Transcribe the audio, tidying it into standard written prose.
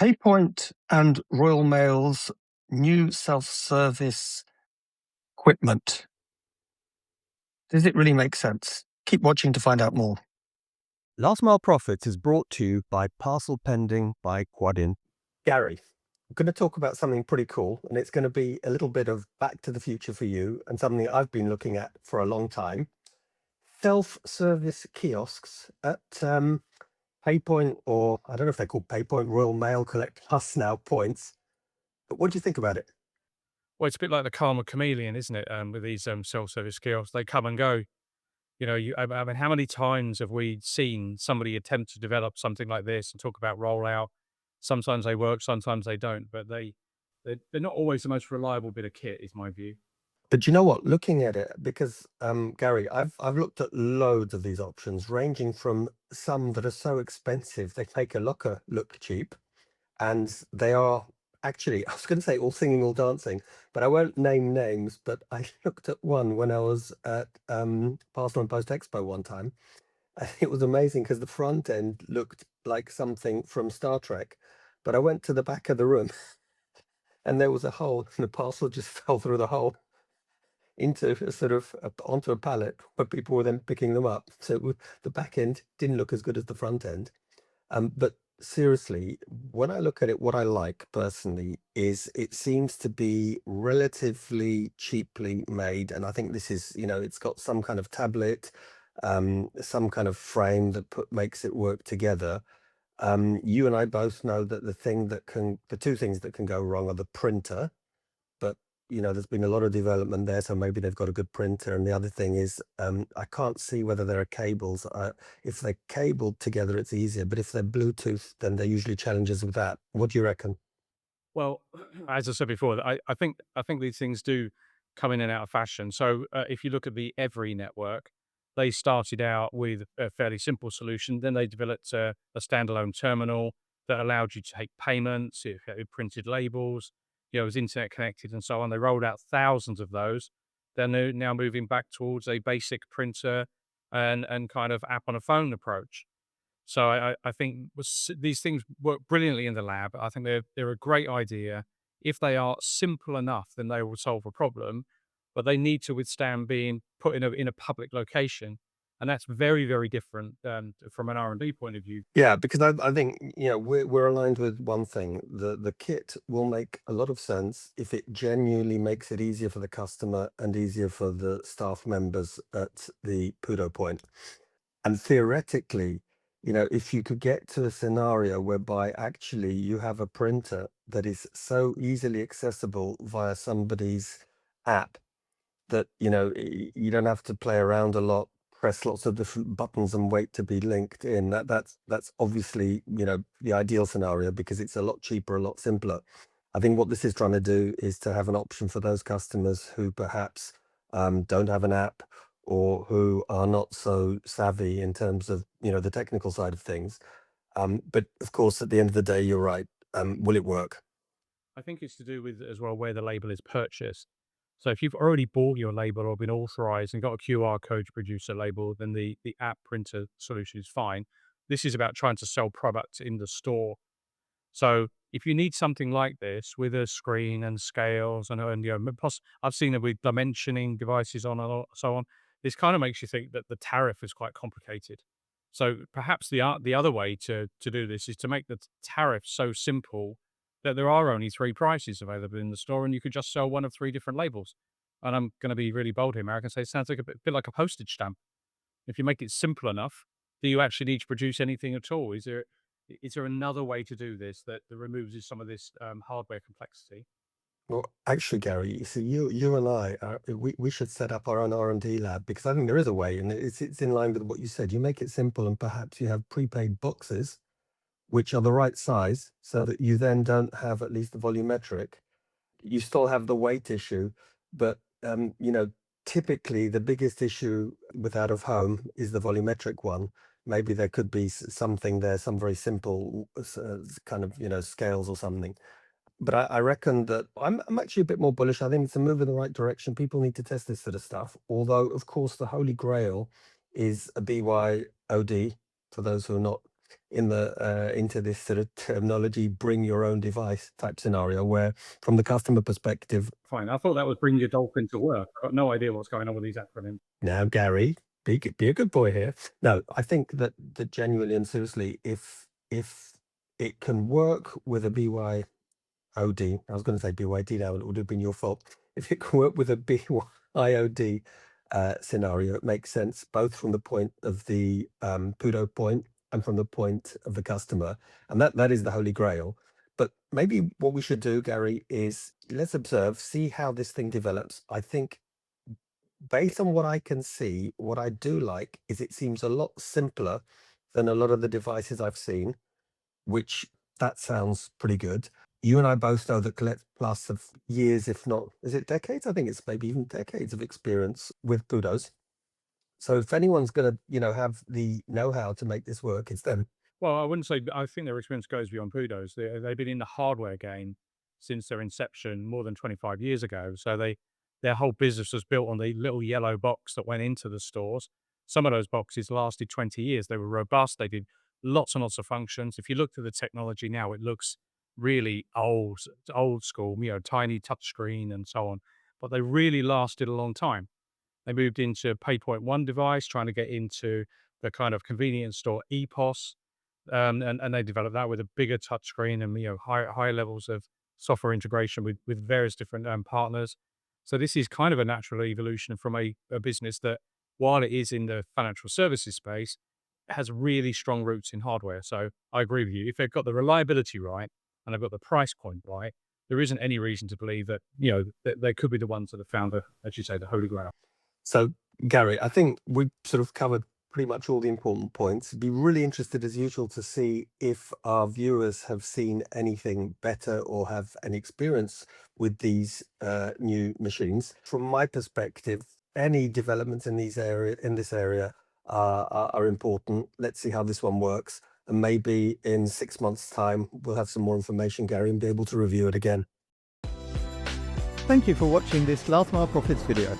PayPoint and Royal Mail's new self-service equipment. Does it really make sense? Keep watching to find out more. Last Mile Profits is brought to you by Parcel Pending by Quadient. Gary, I'm going to talk about something pretty cool, and it's going to be a little bit of back to the future for you and something I've been looking at for a long time. Self-service kiosks at PayPoint, or I don't know if they're called PayPoint, Royal Mail Collect Plus now points. But what do you think about it? Well, it's a bit like the Karma Chameleon, isn't it? With these self-service kiosks, they come and go. I mean, how many times have we seen somebody attempt to develop something like this and talk about rollout? Sometimes they work, sometimes they don't, but they're not always the most reliable bit of kit, is my view. But you know what? Looking at it, because Gary, I've looked at loads of these options, ranging from some that are so expensive they make a locker look cheap, and they are actually, I was going to say all singing, all dancing, but I won't name names. But I looked at one when I was at Parcel and Post Expo one time. And it was amazing because the front end looked like something from Star Trek, but I went to the back of the room and there was a hole, and the parcel just fell through the hole into a sort of onto a pallet where people were then picking them up. So the back end didn't look as good as the front end. But seriously, when I look at it, what I like personally is it seems to be relatively cheaply made. And I think this is, it's got some kind of tablet, some kind of frame that makes it work together. You and I both know that the two things that can go wrong are the printer, but there's been a lot of development there, so maybe they've got a good printer. And the other thing is, I can't see whether there are cables. If they're cabled together, it's easier, but if they're Bluetooth, then there are usually challenges with that. What do you reckon? Well, as I said before, I think these things do come in and out of fashion. So if you look at the Every network, they started out with a fairly simple solution. Then they developed a standalone terminal that allowed you to take payments. It had printed labels. It was internet connected and so on. They rolled out thousands of those. They're now moving back towards a basic printer and kind of app on a phone approach. So I think these things work brilliantly in the lab. I think they're a great idea. If they are simple enough, then they will solve a problem, but they need to withstand being put in a public location, and that's very, very different from an R&D point of view. Yeah, because I think we're aligned with one thing. The kit will make a lot of sense if it genuinely makes it easier for the customer and easier for the staff members at the PUDO point. And theoretically, if you could get to a scenario whereby actually you have a printer that is so easily accessible via somebody's app that, you don't have to play around a lot, press lots of different buttons and wait to be linked in. That's obviously, the ideal scenario because it's a lot cheaper, a lot simpler. I think what this is trying to do is to have an option for those customers who perhaps don't have an app or who are not so savvy in terms of, the technical side of things. But of course, at the end of the day, you're right. Will it work? I think it's to do with as well where the label is purchased. So if you've already bought your label or been authorized and got a QR code to produce a label, then the app printer solution is fine. This is about trying to sell products in the store. So if you need something like this with a screen and scales and plus I've seen it with dimensioning devices on and so on. This kind of makes you think that the tariff is quite complicated. So perhaps the other way to do this is to make the tariff so simple that there are only three prices available in the store, and you could just sell one of three different labels. And I'm going to be really bold here, Marek, and say it sounds like a bit like a postage stamp. If you make it simple enough, do you actually need to produce anything at all? Is there another way to do this that removes some of this hardware complexity? Well, actually, Gary, you see, you and I, we should set up our own R&D lab because I think there is a way, and it's in line with what you said. You make it simple, and perhaps you have prepaid boxes which are the right size, so that you then don't have at least the volumetric. You still have the weight issue, but typically the biggest issue with out of home is the volumetric one. Maybe there could be something there, some very simple kind of scales or something. But I reckon that I'm actually a bit more bullish. I think it's a move in the right direction. People need to test this sort of stuff. Although, of course, the holy grail is a BYOD for those who are not into this sort of terminology, bring your own device type scenario, where from the customer perspective. Fine. I thought that was bring your dolphin to work. I've got no idea what's going on with these acronyms. Now, Gary, be a good boy here. No, I think that genuinely and seriously, if it can work with a BYOD, I was going to say BYD now, it would have been your fault. If it can work with a BYOD scenario, it makes sense both from the point of the PUDO point and from the point of the customer, and that is the holy grail. But maybe what we should do, Gary, is let's observe, see how this thing develops. I think based on what I can see, what I do like is it seems a lot simpler than a lot of the devices I've seen, which that sounds pretty good. You and I both know that Colette Plus of years, if not, is it decades? I think it's maybe even decades of experience with PUDOs. So if anyone's going to, have the know-how to make this work, it's them. Well, I wouldn't say. I think their experience goes beyond PUDOs. They've been in the hardware game since their inception more than 25 years ago. So their whole business was built on the little yellow box that went into the stores. Some of those boxes lasted 20 years. They were robust. They did lots and lots of functions. If you look at the technology now, it looks really old school. Tiny touchscreen and so on. But they really lasted a long time. They moved into PayPoint One device, trying to get into the kind of convenience store EPOS. And they developed that with a bigger touchscreen and high levels of software integration with various different partners. So this is kind of a natural evolution from a business that, while it is in the financial services space, has really strong roots in hardware. So I agree with you. If they've got the reliability right and they've got the price point right, there isn't any reason to believe that that they could be the ones that have found as you say, the holy grail. So, Gary, I think we've sort of covered pretty much all the important points. Be really interested, as usual, to see if our viewers have seen anything better or have any experience with these new machines. From my perspective, any developments in this area are important. Let's see how this one works, and maybe in 6 months' time we'll have some more information, Gary, and be able to review it again. Thank you for watching this Last Mile Profits video.